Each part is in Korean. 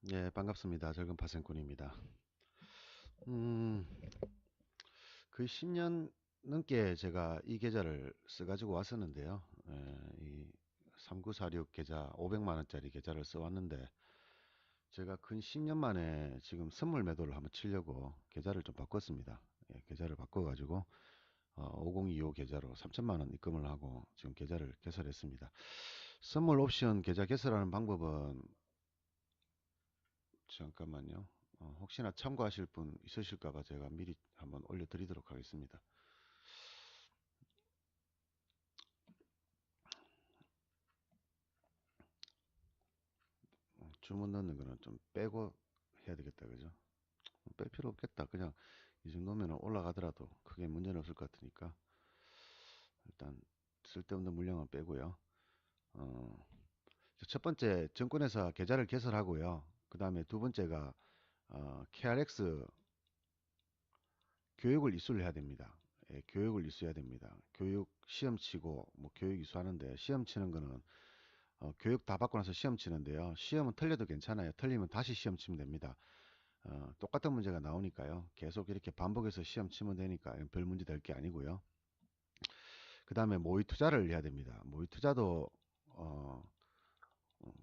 네, 반갑습니다. 젊은 파생꾼입니다. 음, 거의 10년 넘게 제가 이 계좌를 써가지고 왔었는데요. 이 3946 계좌, 500만 원짜리 계좌를 써왔는데, 제가 근 10년 만에 지금 선물 매도를 한번 치려고 계좌를 좀 바꿨습니다. 계좌를 바꿔가지고, 5025 계좌로 3천만 원 입금을 하고 지금 계좌를 개설했습니다. 선물 옵션 계좌 개설하는 방법은 잠깐만요. 혹시나 참고하실 분 있으실까봐 제가 미리 한번 올려드리도록 하겠습니다. 주문 넣는 거는 좀 빼고 해야 되겠다, 그죠? 뺄 필요 없겠다. 그냥 이 정도면 올라가더라도 크게 문제는 없을 것 같으니까 일단 쓸데없는 물량은 빼고요. 어, 첫 번째 증권회사 계좌를 개설하고요. 그 다음에 두 번째가 KRX 교육을 이수를 해야 됩니다. 교육을 이수해야 됩니다. 교육 시험 치고 뭐 교육 이수하는데 시험 치는 거는 교육 다 받고 나서 시험 치는데요. 시험은 틀려도 괜찮아요. 틀리면 다시 시험 치면 됩니다. 똑같은 문제가 나오니까요. 계속 이렇게 반복해서 시험 치면 되니까 별 문제 될 게 아니고요. 그 다음에 모의 투자를 해야 됩니다. 모의 투자도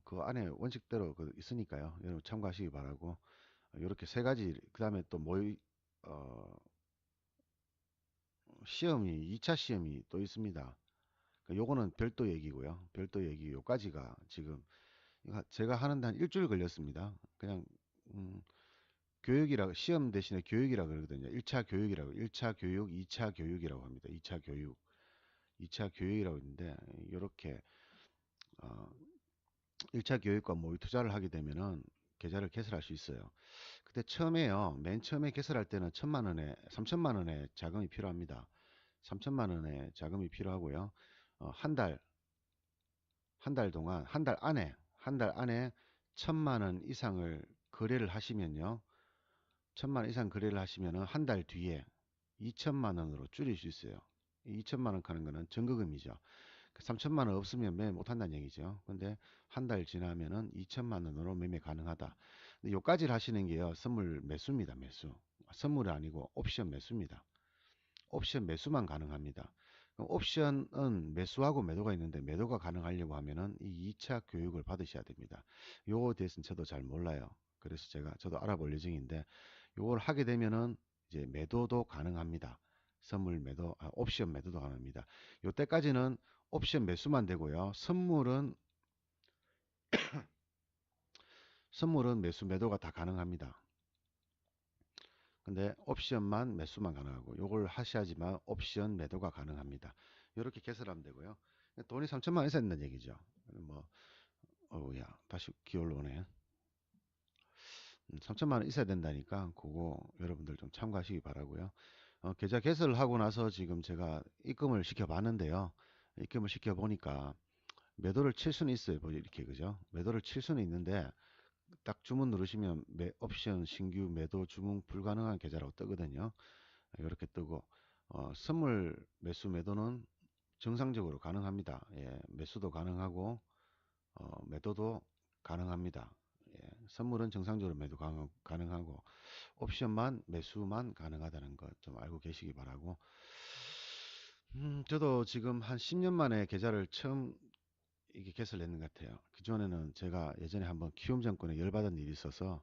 그 안에 원칙대로 있으니까요. 여러분 참고하시기 바라고. 이렇게 세 가지. 그 다음에 또 모의 시험이 2차 시험이 또 있습니다. 요거는 별도 얘기고요. 별도 얘기 요까지가 지금 제가 하는데 한 일주일 걸렸습니다. 그냥 교육이라고 시험 대신에 교육이라고 그러거든요. 1차 교육이라고 1차 교육, 2차 교육이라고 합니다. 2차 교육, 2차 교육이라고 있는데 이렇게 어, 1차 교육과 모의 투자를 하게 되면은 계좌를 개설할 수 있어요. 그때 처음에요. 맨 처음에 개설할 때는 1,000만 원에 3천만 원의 자금이 필요합니다. 3천만 원의 자금이 필요하고요. 한 달, 한 달 동안, 한 달 안에 1,000만 원 이상을 거래를 하시면요. 1,000만 원 이상 거래를 하시면은 한 달 뒤에 2천만 원으로 줄일 수 있어요. 이 2천만 원 하는 거는 전거금이죠. 3천만 원 없으면 매매 못 한다는 얘기죠. 근데 한 달 지나면은 2천만 원으로 매매 가능하다. 근데 요까지를 하시는 게요. 선물 매수입니다. 매수. 선물이 아니고 옵션 매수입니다. 옵션 매수만 가능합니다. 그럼 옵션은 매수하고 매도가 있는데 매도가 가능하려고 하면은 이 2차 교육을 받으셔야 됩니다. 요거에 대해서는 저도 잘 몰라요. 그래서 저도 알아볼 예정인데 요걸 하게 되면은 이제 매도도 가능합니다. 선물 매도, 옵션 매도도 가능합니다. 요때까지는 옵션 매수만 되고요. 선물은 매수 매도가 다 가능합니다. 근데 옵션만 매수만 가능하고 요걸 하셔야지만 옵션 매도가 가능합니다. 이렇게 개설하면 되고요. 돈이 3천만 원 있어야 된다는 얘기죠. 뭐 어우야 다시 기울러 오네. 3천만 원 있어야 된다니까 그거 여러분들 좀 참고하시기 바라고요. 계좌 개설을 하고 나서 지금 제가 입금을 시켜 봤는데요. 입금을 시켜 보니까 매도를 칠 수는 있어요. 뭐 이렇게 그죠? 매도를 칠 수는 있는데 딱 주문 누르시면 옵션 신규 매도 주문 불가능한 계좌라고 뜨거든요. 이렇게 뜨고 선물 매수 매도는 정상적으로 가능합니다. 예, 매수도 가능하고 매도도 가능합니다. 예, 선물은 정상적으로 매도 가능하고 옵션만 매수만 가능하다는 것 좀 알고 계시기 바라고. 저도 지금 한 10년 만에 계좌를 처음 이게 개설했는 것 같아요. 그전에는 제가 예전에 한번 키움증권에 열받은 일이 있어서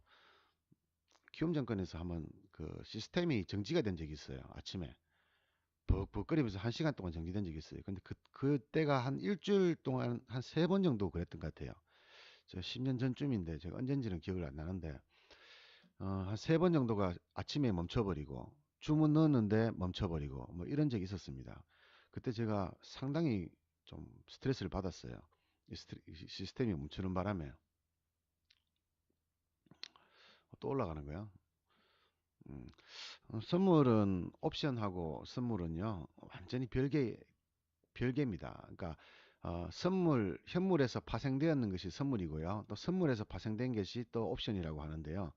키움증권에서 한번 그 시스템이 정지가 된 적이 있어요. 아침에. 벅벅거리면서 1시간 동안 정지된 적이 있어요. 근데 그때가 한 일주일 동안 한 3번 정도 그랬던 것 같아요. 저 10년 전쯤인데 제가 언젠지는 기억을 안 나는데 한 3번 정도가 아침에 멈춰버리고 주문 넣었는데 멈춰버리고 뭐 이런 적이 있었습니다. 그때 제가 상당히 좀 스트레스를 받았어요. 이 시스템이 멈추는 바람에 또 올라가는 거야. 음, 선물은 옵션하고 선물은요 완전히 별개입니다. 그러니까 현물에서 파생되었는 것이 선물이고요. 또 선물에서 파생된 것이 또 옵션이라고 하는데요.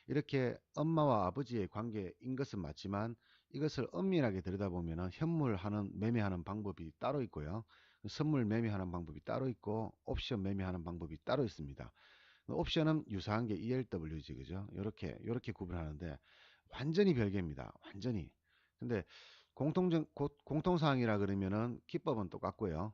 이렇게 엄마와 아버지의 관계인 것은 맞지만 이것을 엄밀하게 들여다보면 매매하는 방법이 따로 있고요. 선물 매매하는 방법이 따로 있고 옵션 매매하는 방법이 따로 있습니다. 옵션은 유사한 게 ELW지, 그죠? 요렇게 구분하는데 완전히 별개입니다. 완전히. 근데 공통사항이라 그러면은 기법은 똑같고요.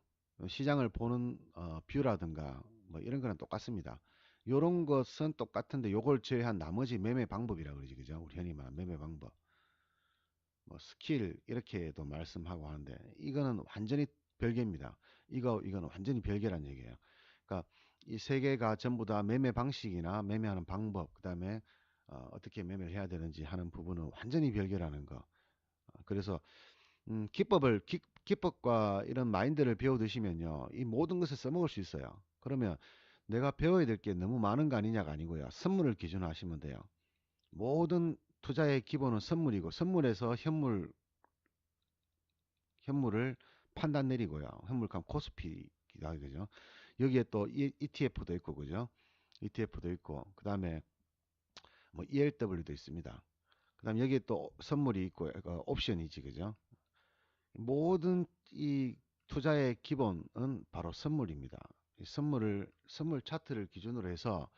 시장을 보는 뷰라든가 뭐 이런 거는 똑같습니다. 요런 것은 똑같은데 요걸 제외한 나머지 매매 방법이라 그러지, 그죠? 우리 흔히 말하는 매매 방법. 뭐 스킬 이렇게도 말씀하고 하는데 이거는 완전히 별개입니다. 이거는 완전히 별개란 얘기예요. 그러니까 이 세 개가 전부 다 매매 방식이나 매매하는 방법, 그다음에 어떻게 매매를 해야 되는지 하는 부분은 완전히 별개라는 거. 그래서 기법과 이런 마인드를 배워 두시면요, 이 모든 것을 써먹을 수 있어요. 그러면 내가 배워야 될 게 너무 많은 거 아니냐가 아니고요. 선물을 기준으로 하시면 돼요. 모든 투자의 기본은 선물이고 선물에서 현물을 판단 내리고요. 현물감 코스피기도 하게 되죠. 여기에 또 ETF도 있고, 그죠? ETF도 있고, 그 다음에 뭐 ELW도 있습니다. 그 다음에 여기에 또 선물이 있고, 옵션이지, 그죠? 모든 이 투자의 기본은 바로 선물입니다. 이 선물 차트를 기준으로 해서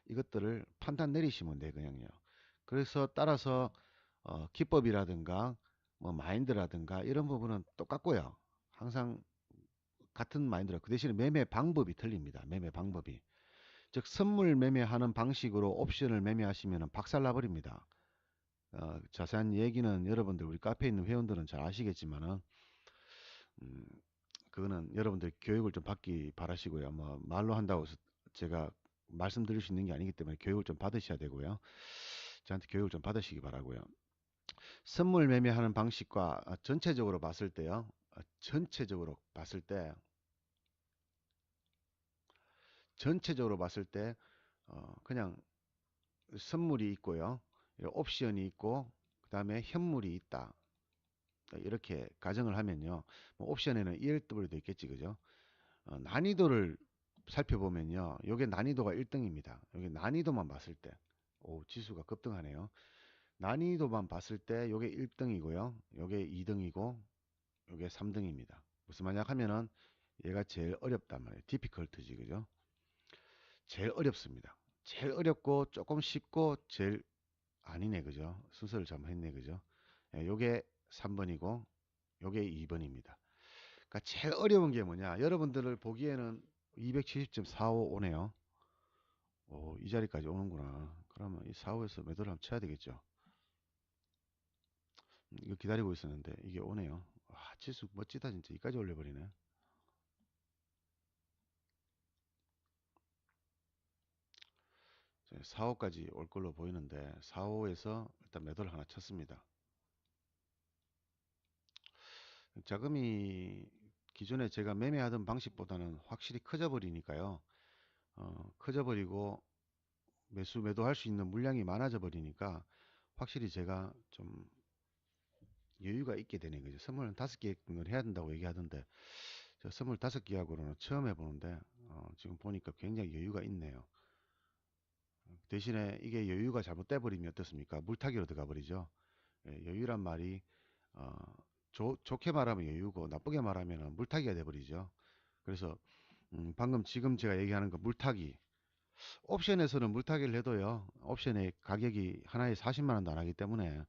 이것들을 판단 내리시면 돼요, 그냥요. 그래서 따라서 기법이라든가 뭐 마인드라든가 이런 부분은 똑같고요. 항상 같은 마인드라 그 대신에 매매 방법이 틀립니다. 매매 방법이. 즉 선물 매매하는 방식으로 옵션을 매매하시면 박살나 버립니다. 자세한 얘기는 여러분들 우리 카페에 있는 회원들은 잘 아시겠지만은 음, 그거는 여러분들 교육을 좀 받기 바라시고요. 뭐 말로 한다고 해서 제가 말씀드릴 수 있는 게 아니기 때문에 교육을 좀 받으셔야 되고요. 저한테 교육을 좀 받으시기 바라고요. 선물 매매하는 방식과 전체적으로 봤을 때요. 전체적으로 봤을 때 그냥 선물이 있고요. 옵션이 있고 그 다음에 현물이 있다. 이렇게 가정을 하면요. 뭐 옵션에는 ELW도 있겠지, 그죠? 난이도를 살펴보면요. 요게 난이도가 1등입니다. 여기 난이도만 봤을 때. 오, 지수가 급등하네요. 난이도만 봤을 때 요게 1등이고요. 요게 2등이고 요게 3등입니다. 무슨 말이냐 하면은 얘가 제일 어렵단 말이에요. 디피컬트지, 그죠? 제일 어렵습니다. 제일 어렵고 조금 쉽고 제일 아니네, 그죠? 순서를 잘못했네, 그죠? 예, 요게 3번이고 요게 2번입니다. 그러니까 제일 어려운 게 뭐냐? 여러분들을 보기에는 270.45 오네요. 오, 이 자리까지 오는구나. 그러면 이 4호에서 매도를 한번 쳐야 되겠죠. 이거 기다리고 있었는데 이게 오네요. 와, 지수 멋지다 진짜. 이까지 올려버리네. 4호까지 올 걸로 보이는데 4호에서 일단 매도를 하나 쳤습니다. 자금이 기존에 제가 매매하던 방식보다는 확실히 커져 버리니까요. 커져 버리고 매도할 수 있는 물량이 많아져 버리니까 확실히 제가 좀 여유가 있게 되는 거죠. 선물은 5개를 해야 된다고 얘기하던데 저 선물 5개하고는 처음 해보는데 지금 보니까 굉장히 여유가 있네요. 대신에 이게 여유가 잘못돼 버리면 어떻습니까? 물타기로 들어가 버리죠. 예, 여유란 말이 어, 좋게 말하면 여유고 나쁘게 말하면 물타기가 돼 버리죠. 그래서 방금 지금 제가 얘기하는 거 물타기, 옵션에서는 물타기를 해도요, 옵션의 가격이 하나에 40만 원도 안 하기 때문에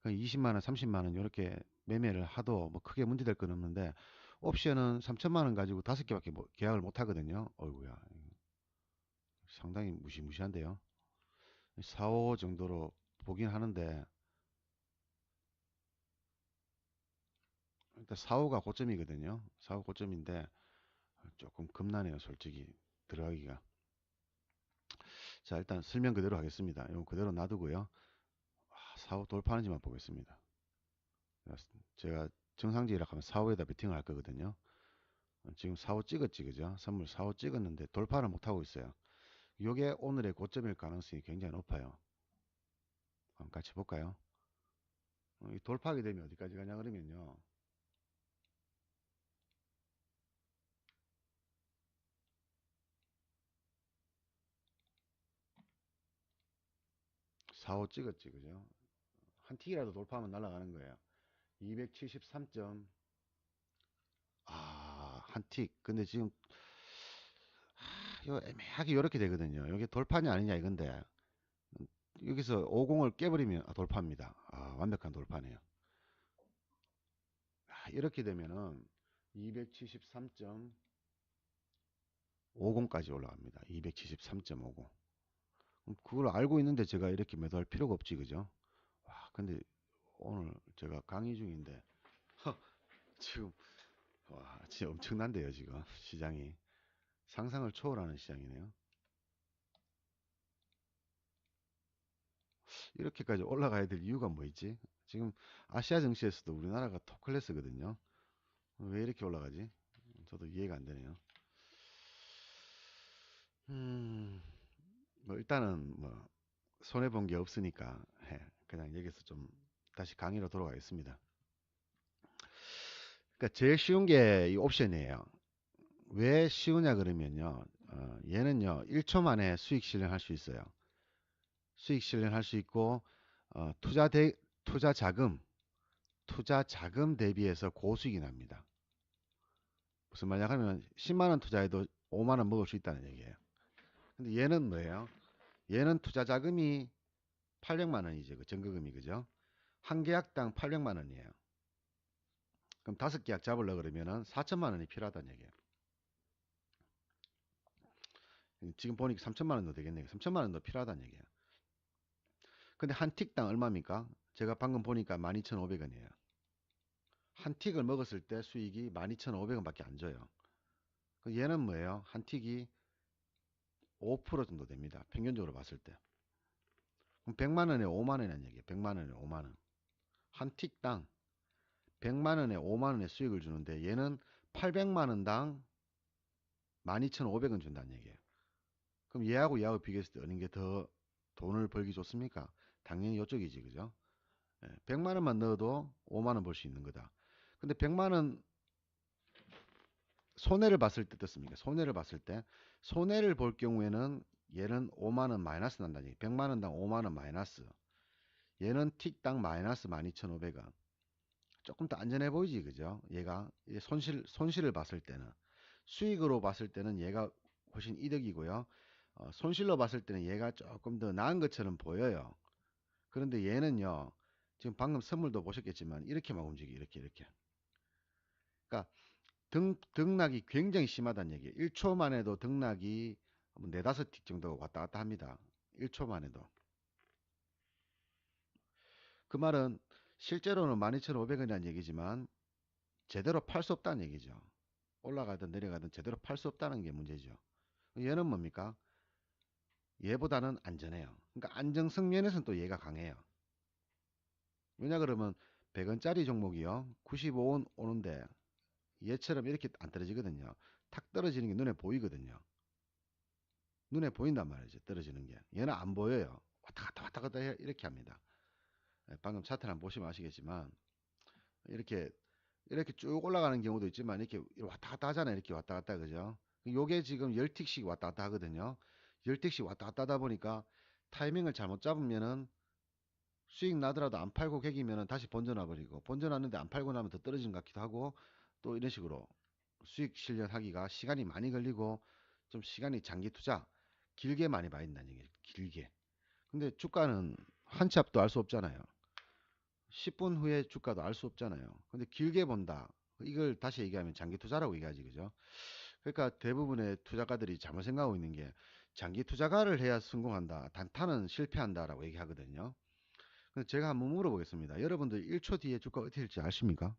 20만 원, 30만 원 이렇게 매매를 하도 뭐 크게 문제될 건 없는데 옵션은 3천만 원 가지고 5개밖에 계약을 못 하거든요. 어이구야. 상당히 무시무시한데요. 4호 정도로 보긴 하는데 일단 4호가 고점이거든요. 4호 고점인데 조금 겁나네요, 솔직히 들어가기가. 자, 일단 설명 그대로 하겠습니다. 이거 그대로 놔두고요. 4호 돌파하는지만 보겠습니다. 제가 정상지라 하면 4호에다 베팅을 할 거거든요. 지금 4호 찍었지, 그죠? 선물 4호 찍었는데 돌파를 못하고 있어요. 이게 오늘의 고점일 가능성이 굉장히 높아요. 한번 같이 볼까요? 돌파하게 되면 어디까지 가냐 그러면요. 4호 찍었지, 그죠? 한 틱이라도 돌파하면 날아가는 거예요. 273점. 한 틱. 근데 지금 요 애매하게 이렇게 되거든요. 이게 돌파냐 아니냐 이건데 여기서 50을 깨버리면 돌파입니다. 완벽한 돌파네요. 이렇게 되면은 273.50까지 올라갑니다. 273.50. 그걸 알고 있는데 제가 이렇게 매도할 필요가 없지, 그죠? 근데 오늘 제가 강의 중인데 지금 진짜 엄청난데요, 지금 시장이 상상을 초월하는 시장이네요. 이렇게까지 올라가야 될 이유가 뭐 있지? 지금 아시아 증시에서도 우리나라가 톱클래스거든요. 왜 이렇게 올라가지? 저도 이해가 안 되네요. 뭐 일단은 뭐 손해 본 게 없으니까 그냥 여기서 좀 다시 강의로 돌아가겠습니다. 그러니까 제일 쉬운 게 이 옵션이에요. 왜 쉬우냐 그러면요. 얘는요 1초 만에 수익 실현할 수 있어요. 수익 실현할 수 있고 투자 자금 대비해서 고수익이 납니다. 무슨 말이냐 하면 10만원 투자해도 5만원 먹을 수 있다는 얘기예요. 근데 얘는 뭐예요? 얘는 투자 자금이 800만원이죠. 그 전거금이 그죠? 한 계약당 800만원이에요. 그럼 5계약 잡으려 그러면은 4천만원이 필요하다는 얘기예요. 지금 보니까 3천만원도 되겠네요. 3천만원도 필요하다는 얘기예요. 근데 한 틱당 얼마입니까? 제가 방금 보니까 12,500원이에요. 한 틱을 먹었을 때 수익이 12,500원밖에 안 줘요. 얘는 뭐예요? 한 틱이 5% 정도 됩니다. 평균적으로 봤을 때. 그럼 100만원에 5만원이라는 얘기예요. 100만원에 5만원. 한 틱당 100만원에 5만원의 수익을 주는데 얘는 800만원당 12,500원 준다는 얘기예요. 그럼 얘하고 비교했을 때 어느 게 더 돈을 벌기 좋습니까? 당연히 이쪽이지, 그죠? 100만원만 넣어도 5만원 벌 수 있는 거다. 근데 100만원 손해를 봤을 때 어떻습니까? 손해를 봤을 때 손해를 볼 경우에는 얘는 5만원 마이너스 난다는 얘기. 100만원당 5만원 마이너스. 얘는 틱당 마이너스 12,500원. 조금 더 안전해 보이지, 그죠? 얘가 손실을 봤을 때는 수익으로 봤을 때는 얘가 훨씬 이득이고요. 손실로 봤을 때는 얘가 조금 더 나은 것처럼 보여요. 그런데 얘는요, 지금 방금 선물도 보셨겠지만 이렇게 막 움직여, 이렇게. 그러니까 등락이 굉장히 심하다는 얘기예요. 1초만 해도 등락이 4, 5틱 정도가 왔다 갔다 합니다. 1초만 해도. 그 말은 실제로는 12,500원이라는 얘기지만 제대로 팔 수 없다는 얘기죠. 올라가든 내려가든 제대로 팔 수 없다는 게 문제죠. 얘는 뭡니까? 얘보다는 안전해요. 그러니까 안정성 면에서는 또 얘가 강해요. 왜냐 그러면 100원짜리 종목이요. 95원 오는데 얘처럼 이렇게 안 떨어지거든요. 탁 떨어지는 게 눈에 보이거든요. 눈에 보인단 말이죠. 떨어지는 게. 얘는 안 보여요. 왔다 갔다 이렇게 합니다. 방금 차트를 한번 보시면 아시겠지만 이렇게 쭉 올라가는 경우도 있지만 이렇게 왔다 갔다 하잖아요. 이렇게 왔다 갔다 그죠? 요게 지금 10틱씩 왔다 갔다 하거든요. 10틱씩 왔다 갔다 하다 보니까 타이밍을 잘못 잡으면은 수익 나더라도 안 팔고 개기면은 다시 번져나 버리고 번져놨는데 안 팔고 나면 더 떨어지는 것 같기도 하고 또 이런 식으로 수익 실현하기가 시간이 많이 걸리고 좀 시간이 장기 투자 길게 많이 봐야 된다는 얘기예요. 길게. 근데 주가는 한 치 앞도 알 수 없잖아요. 10분 후에 주가도 알 수 없잖아요. 근데 길게 본다. 이걸 다시 얘기하면 장기 투자라고 얘기하지, 그죠? 그러니까 대부분의 투자가들이 잘못 생각하고 있는 게 장기 투자가를 해야 성공한다. 단타는 실패한다라고 얘기하거든요. 근데 제가 한번 물어보겠습니다. 여러분들 1초 뒤에 주가 어떻게 될지 아십니까?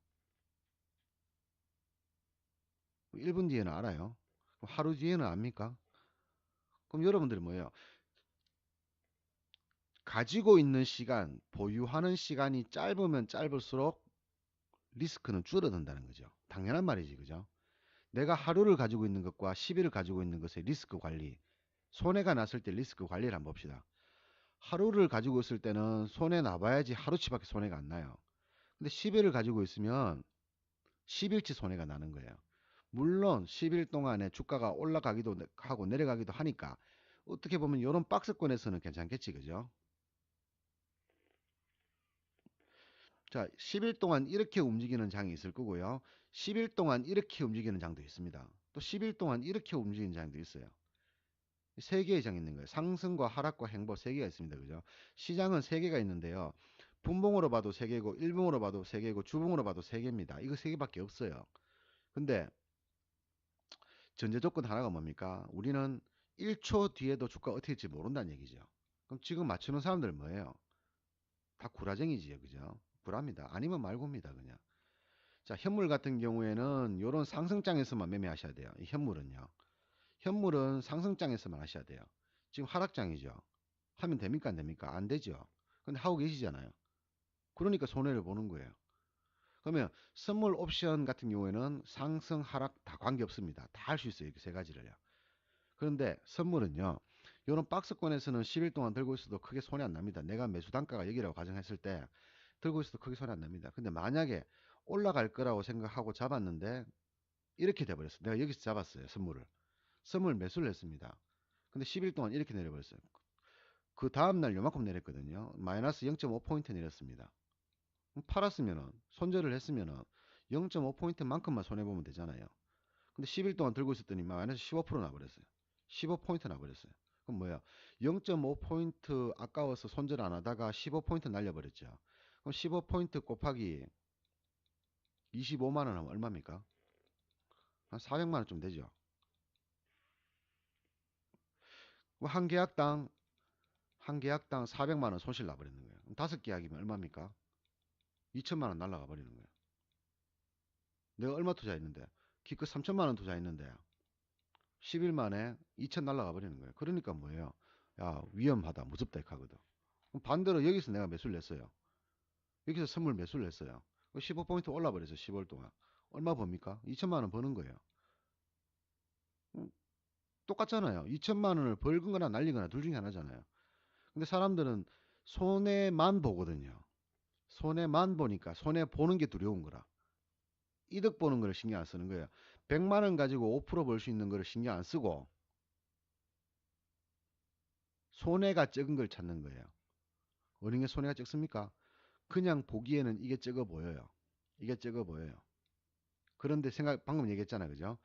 1분 뒤에는 알아요. 그럼 하루 뒤에는 압니까? 그럼 여러분들이 뭐예요? 가지고 있는 시간, 보유하는 시간이 짧으면 짧을수록 리스크는 줄어든다는 거죠. 당연한 말이지, 그죠? 내가 하루를 가지고 있는 것과 10일을 가지고 있는 것의 리스크 관리, 손해가 났을 때 리스크 관리를 한번 봅시다. 하루를 가지고 있을 때는 손해 나봐야지 하루치밖에 손해가 안 나요. 근데 10일을 가지고 있으면 10일치 손해가 나는 거예요. 물론 10일 동안에 주가가 올라가기도 하고 내려가기도 하니까 어떻게 보면 이런 박스권에서는 괜찮겠지, 그죠? 자, 10일 동안 이렇게 움직이는 장이 있을 거고요. 10일 동안 이렇게 움직이는 장도 있습니다. 또 10일 동안 이렇게 움직이는 장도 있어요. 세 개의 장이 있는 거예요. 상승과 하락과 행보 세 개가 있습니다. 그죠? 시장은 세 개가 있는데요. 분봉으로 봐도 세 개고, 일봉으로 봐도 세 개고, 주봉으로 봐도 세 개입니다. 이거 세 개밖에 없어요. 근데 전제 조건 하나가 뭡니까? 우리는 1초 뒤에도 주가 어떻게 될지 모른다는 얘기죠. 그럼 지금 맞추는 사람들 뭐예요? 다 구라쟁이지요. 그죠? 구라입니다. 아니면 말고입니다. 그냥. 자, 현물 같은 경우에는 이런 상승장에서만 매매하셔야 돼요. 이 현물은요. 현물은 상승장에서만 하셔야 돼요. 지금 하락장이죠. 하면 됩니까? 안 됩니까? 안 되죠. 근데 하고 계시잖아요. 그러니까 손해를 보는 거예요. 그러면 선물 옵션 같은 경우에는 상승, 하락 다 관계없습니다. 다 할 수 있어요. 이렇게 세 가지를요. 그런데 선물은요. 이런 박스권에서는 10일 동안 들고 있어도 크게 손해 안 납니다. 내가 매수 단가가 여기라고 가정했을 때 들고 있어도 크게 손해 안 납니다. 근데 만약에 올라갈 거라고 생각하고 잡았는데 이렇게 돼버렸어요. 내가 여기서 잡았어요. 선물을. 선물 매수를 했습니다. 근데 10일 동안 이렇게 내려버렸어요. 그 다음날 요만큼 내렸거든요. 마이너스 0.5포인트 내렸습니다. 팔았으면은, 손절을 했으면은 0.5포인트만큼만 손해보면 되잖아요. 근데 10일 동안 들고 있었더니 마이너스 15% 나버렸어요. 15포인트 나버렸어요. 그럼 뭐야? 0.5포인트 아까워서 손절 안 하다가 15포인트 날려버렸죠. 그럼 15포인트 곱하기 25만원 하면 얼마입니까? 한 400만원쯤 되죠. 한 계약당 400만원 손실 나버리는 거예요. 그럼 5계약이면 얼마입니까? 2천만원 날라가 버리는 거예요. 내가 얼마 투자했는데? 기껏 3천만원 투자했는데 10일 만에 2천 날라가 버리는 거예요. 그러니까 뭐예요? 야, 위험하다, 무섭다 이렇게 하거든. 그럼 반대로 여기서 내가 매수를 냈어요. 여기서 선물 매수를 했어요. 15포인트 올라버려서 10월 동안. 얼마 법니까? 2천만원 버는 거예요. 똑같잖아요. 2천만원을 벌거나 날리거나 둘 중에 하나잖아요. 근데 사람들은 손해만 보거든요. 손해만 보니까 손해 보는 게 두려운 거라. 이득 보는 거를 신경 안 쓰는 거예요. 100만 원 가지고 5%벌 수 있는 거를 신경 안 쓰고 손해가 적은 걸 찾는 거예요. 어느 게 손해가 적습니까? 그냥 보기에는 이게 적어 보여요. 이게 적어 보여요. 그런데 방금 얘기했잖아요. 그죠?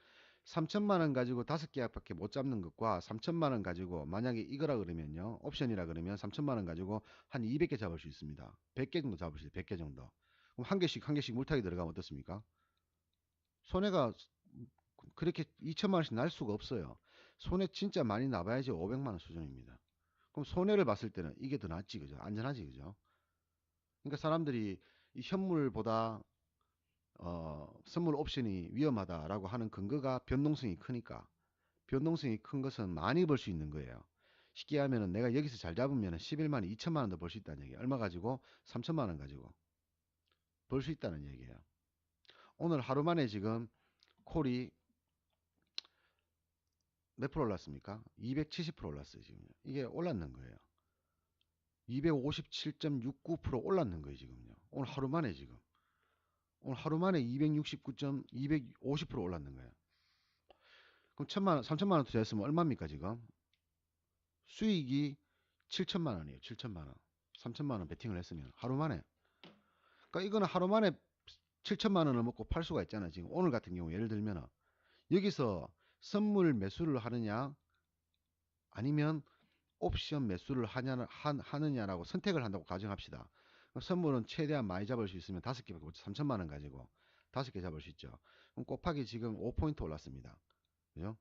3천만 원 가지고 5계약밖에 못 잡는 것과 3천만 원 가지고 만약에 이거라 그러면요. 옵션이라 그러면 3천만 원 가지고 한 200개 잡을 수 있습니다. 100개 정도 잡을 수 있어요. 100개 정도. 그럼 한 개씩 물타기 들어가면 어떻습니까? 손해가 그렇게 2천만 원씩 날 수가 없어요. 손해 진짜 많이 나봐야지 500만 원 수준입니다. 그럼 손해를 봤을 때는 이게 더 낫지, 그죠? 안전하지, 그죠? 그러니까 사람들이 이 현물보다 선물 옵션이 위험하다라고 하는 근거가 변동성이 크니까. 변동성이 큰 것은 많이 벌 수 있는 거예요. 쉽게 하면은 내가 여기서 잘 잡으면 11만 2천만 원도 벌 수 있다는 얘기예요. 얼마 가지고? 3천만 원 가지고 벌 수 있다는 얘기예요. 오늘 하루 만에 지금 콜이 몇 프로 올랐습니까? 270% 올랐어요, 지금. 이게 올랐는 거예요. 257.69% 올랐는 거예요, 지금요. 오늘 하루 만에 지금. 오늘 하루 만에 250% 올랐는 거예요. 그럼 3천만 원 투자했으면 얼마입니까, 지금? 수익이 7천만 원이에요, 7천만 원. 3천만 원 베팅을 했으면 하루 만에. 그러니까 이거는 하루 만에 7천만 원을 먹고 팔 수가 있잖아요. 지금 오늘 같은 경우 예를 들면 여기서 선물 매수를 하느냐 아니면 옵션 매수를 하느냐라고 선택을 한다고 가정합시다. 선물은 최대한 많이 잡을 수 있으면 5개밖에 못 3천만 원 가지고 5개 잡을 수 있죠. 그럼 곱하기 지금 5포인트 올랐습니다. 그죠?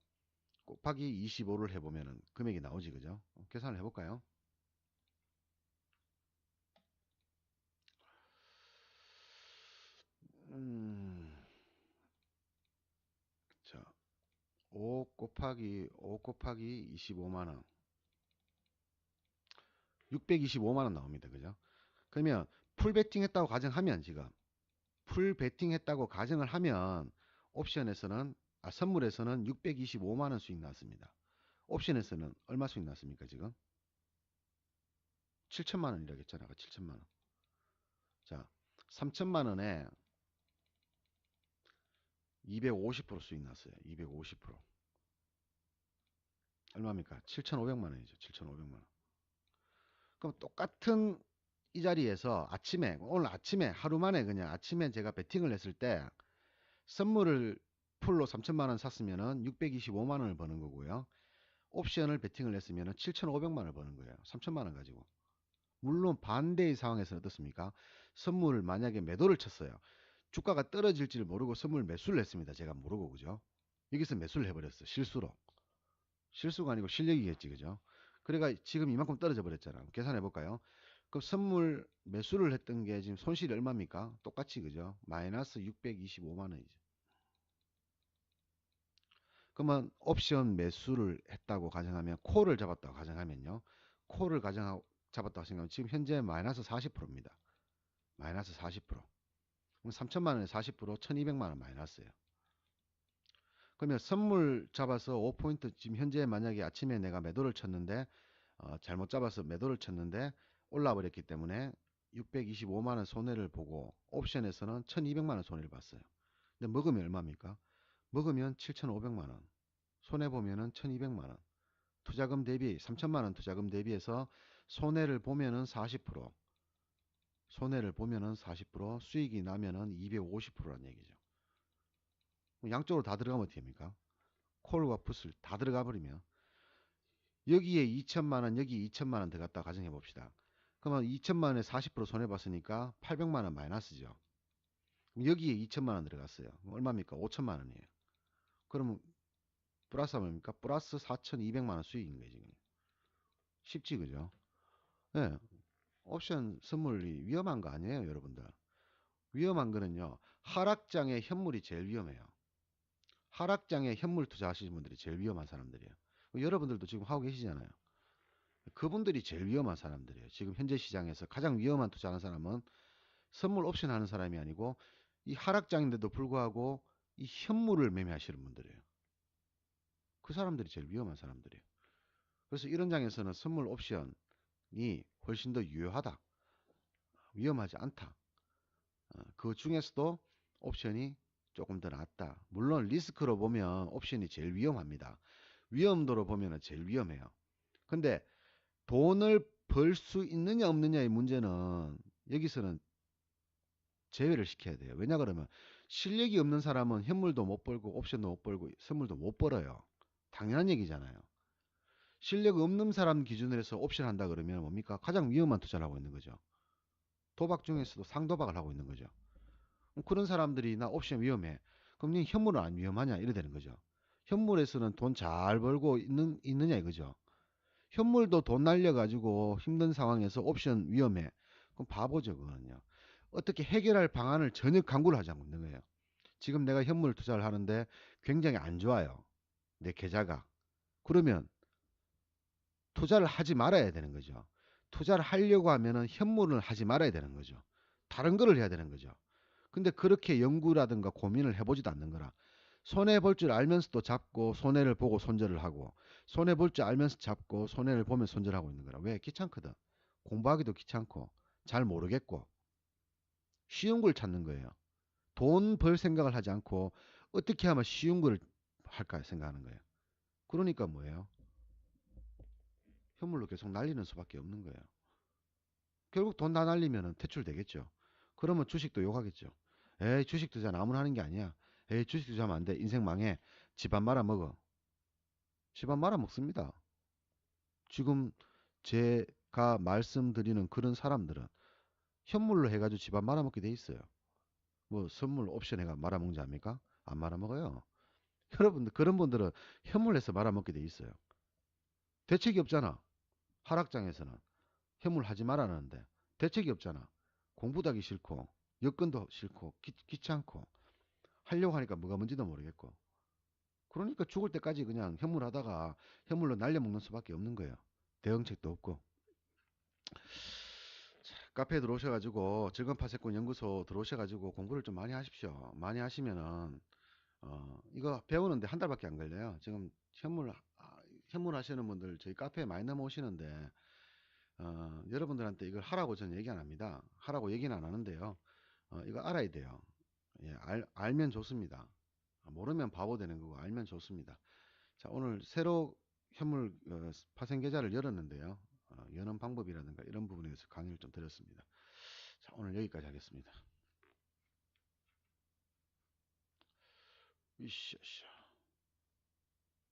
곱하기 25를 해보면은 금액이 나오지. 그죠? 계산을 해볼까요? 자, 5 곱하기 25만원. 625만원 나옵니다. 그죠? 그러면 풀 베팅 했다고 가정하면 지금 풀 베팅 했다고 가정을 하면 옵션에서는 선물에서는 625만원 수익 났습니다. 옵션에서는 얼마 수익 났습니까? 지금 7천만원이라고 했잖아요. 7천만원. 자, 3천만원에 250% 수익 났어요. 250%. 얼마입니까? 7,500만원이죠. 7,500만원. 그럼 똑같은 이 자리에서 오늘 아침에 하루 만에 그냥 아침에 제가 베팅을 했을 때 선물을 풀로 3천만 원 샀으면은 625만 원을 버는 거고요. 옵션을 베팅을 했으면 7,500만 원을 버는 거예요. 3천만 원 가지고. 물론 반대의 상황에서는 어떻습니까? 선물을 만약에 매도를 쳤어요. 주가가 떨어질지를 모르고 선물 매수를 했습니다. 제가 모르고 그죠? 여기서 매수를 해버렸어. 실수로. 실수가 아니고 실력이겠지 그죠? 그러니까 지금 이만큼 떨어져 버렸잖아. 계산해 볼까요? 그럼 선물 매수를 했던 게 지금 손실이 얼마입니까? 똑같이 그죠? 마이너스 625만 원이죠. 그러면 옵션 매수를 했다고 가정하면 콜을 잡았다고 가정하면요. 콜을 잡았다고 생각하면 지금 현재 마이너스 40%입니다. 마이너스 40%. 그럼 3천만 원에 40% 1200만 원 마이너스예요. 그러면 선물 잡아서 5포인트 지금 현재 만약에 아침에 내가 매도를 쳤는데 잘못 잡아서 매도를 쳤는데 올라 버렸기 때문에 625만 원 손해를 보고 옵션에서는 1200만 원 손해를 봤어요. 근데 먹으면 얼마입니까? 먹으면 7500만 원. 손해 보면은 1200만 원. 투자금 대비 3천만 원 투자금 대비해서 손해를 보면은 40%. 손해를 보면은 40% 수익이 나면은 250%라는 얘기죠. 양쪽으로 다 들어가면 어떻게 됩니까? 콜과 풋을 다 들어가 버리면 여기에 2천만 원 여기 2천만 원 들어갔다 가정해 봅시다. 그러면 2천만 원에 40% 손해 봤으니까 800만 원 마이너스죠. 여기에 2천만 원 들어갔어요. 얼마입니까? 5천만 원이에요. 그러면 플러스 뭡니까? 플러스 4,200만 원 수익인 거예요, 지금. 쉽지, 그죠? 예. 네. 옵션 선물이 위험한 거 아니에요, 여러분들. 위험한 거는요. 하락장의 현물이 제일 위험해요. 하락장에 현물 투자하시는 분들이 제일 위험한 사람들이에요. 여러분들도 지금 하고 계시잖아요. 그분들이 제일 위험한 사람들이에요. 지금 현재 시장에서 가장 위험한 투자하는 사람은 선물 옵션 하는 사람이 아니고 이 하락장인데도 불구하고 이 현물을 매매하시는 분들이에요. 그 사람들이 제일 위험한 사람들이에요. 그래서 이런 장에서는 선물 옵션이 훨씬 더 유효하다. 위험하지 않다. 그 중에서도 옵션이 조금 더 낫다. 물론 리스크로 보면 옵션이 제일 위험합니다. 위험도로 보면 제일 위험해요. 근데 돈을 벌 수 있느냐 없느냐의 문제는 여기서는 제외를 시켜야 돼요. 왜냐 그러면 실력이 없는 사람은 현물도 못 벌고 옵션도 못 벌고 선물도 못 벌어요. 당연한 얘기잖아요. 실력 없는 사람 기준으로 해서 옵션 한다 그러면 뭡니까? 가장 위험한 투자를 하고 있는 거죠. 도박 중에서도 상도박을 하고 있는 거죠. 그런 사람들이 나 옵션 위험해. 그럼 니 현물은 안 위험하냐? 이래 되는 거죠. 현물에서는 돈 잘 벌고 있느냐 이거죠. 현물도 돈 날려가지고 힘든 상황에서 옵션 위험해. 그럼 바보죠, 그거는요. 어떻게 해결할 방안을 전혀 강구를 하지 않고 있는 거예요. 지금 내가 현물 투자를 하는데 굉장히 안 좋아요. 내 계좌가. 그러면 투자를 하지 말아야 되는 거죠. 투자를 하려고 하면은 현물을 하지 말아야 되는 거죠. 다른 거를 해야 되는 거죠. 근데 그렇게 연구라든가 고민을 해보지도 않는 거라. 손해 볼 줄 알면서도 잡고 손해를 보고 손절을 하고 손해 볼 줄 알면서 잡고 손해를 보면 손절하고 있는 거라. 왜? 귀찮거든. 공부하기도 귀찮고 잘 모르겠고 쉬운 걸 찾는 거예요. 돈 벌 생각을 하지 않고 어떻게 하면 쉬운 걸 할까 생각하는 거예요. 그러니까 뭐예요? 현물로 계속 날리는 수밖에 없는 거예요. 결국 돈 다 날리면 퇴출되겠죠. 그러면 주식도 욕하겠죠. 에이 주식 투자는 아무나 하는 게 아니야. 에이 주식 투자하면 안 돼. 인생 망해. 집안 말아먹어. 집안 말아먹습니다. 지금 제가 말씀드리는 그런 사람들은 현물로 해가지고 집안 말아먹게 돼 있어요. 뭐 선물 옵션 해가 말아먹지 않습니까? 안 말아먹어요. 여러분들 그런 분들은 현물에서 말아먹게 돼 있어요. 대책이 없잖아. 하락장에서는 현물 하지 말라는데 대책이 없잖아. 공부도 하기 싫고 여건도 싫고 귀찮고 하려고 하니까 뭐가 뭔지도 모르겠고 그러니까 죽을 때까지 그냥 현물 하다가 현물로 날려먹는 수밖에 없는 거예요. 대응책도 없고. 자, 카페에 들어오셔가지고 즐거운 파세꾼 연구소 들어오셔가지고 공부를 좀 많이 하십시오. 많이 하시면은 이거 배우는데 한 달밖에 안 걸려요. 지금 현물 하시는 분들 저희 카페에 많이 넘어오시는데 여러분들한테 이걸 하라고 저는 얘기 안 합니다. 하라고 얘기는 안 하는데요. 이거 알아야 돼요. 예, 알면 좋습니다. 모르면 바보 되는 거고 알면 좋습니다. 자, 오늘 새로 현물 파생 계좌를 열었는데요. 여는 방법이라든가 이런 부분에 대해서 강의를 좀 드렸습니다. 자, 오늘 여기까지 하겠습니다. 이씨.